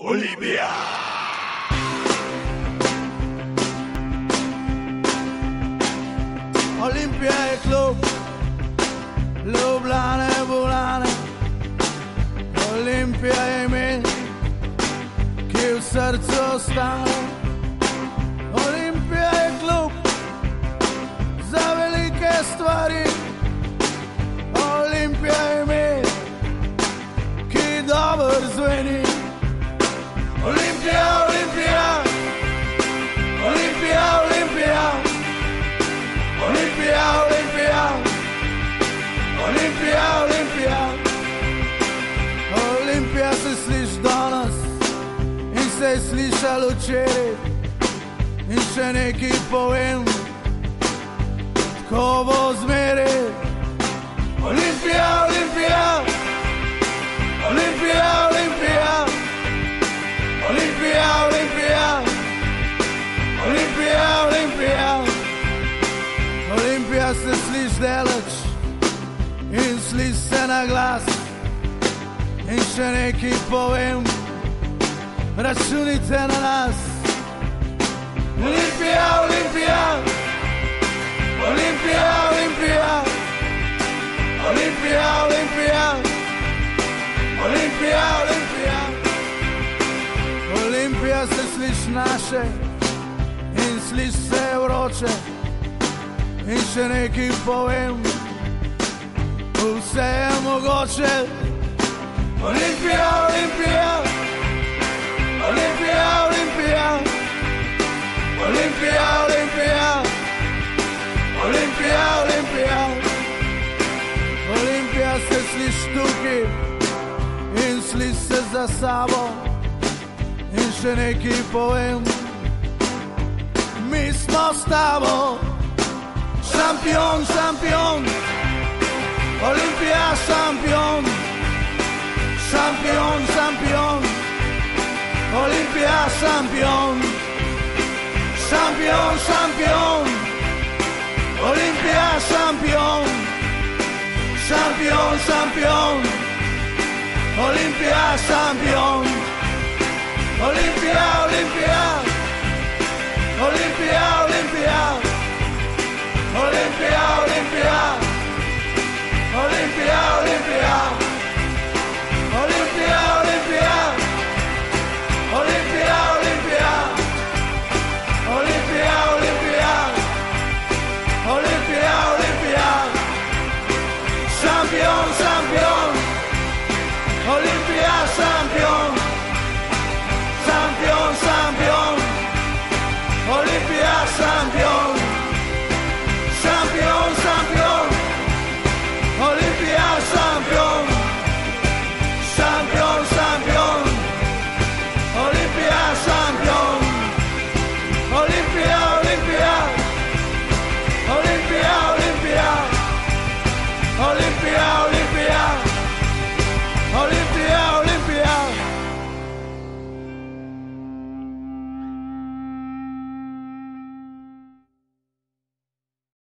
Olimpija! Olimpija je klub, Ljubljane bolane. Olimpija je ime, ki v srcu ostane. Olimpija je klub za velike stvari. Olimpija je ime, ki dobro zveni. Olimpija, Olimpija, Olimpija, Olimpija, Olimpija, Olimpija, Olimpija, Olimpija. Olimpija se sliši danes in se je slišalo včeraj. In še nekaj povem, tako bo zmeraj. Olimpija, Olimpija, Olimpija, Olimpija, Olimpija, Olimpija, Olimpija, Olimpija. Olimpija se sliši daleč in sliši se na glas. In še nekaj povem, računite na nas. Olimpija, Olimpija, Olimpija, Olimpija, Olimpija, Olimpija, Olimpija, Olimpija. Olimpija se sliši naše in sliši se vroče. In še nekaj povem, vse je mogoče. Olimpija, Olimpija, Olimpija, Olimpija, Olimpija, Olimpija, Olimpija, Olimpija. Olimpija se sliši tukaj in sliši se za sabo. In še nekaj povem, mi smo s tabo. Šampion, šampion, Olimpija šampion. Šampion, šampion, Olimpija šampion. Šampion, šampion, Olimpija šampion. Šampion, šampion, Olimpija šampion. Olimpija, Olimpija, Olimpija, Olimpija, Olimpija, Olimpija, Olimpija, Olimpija.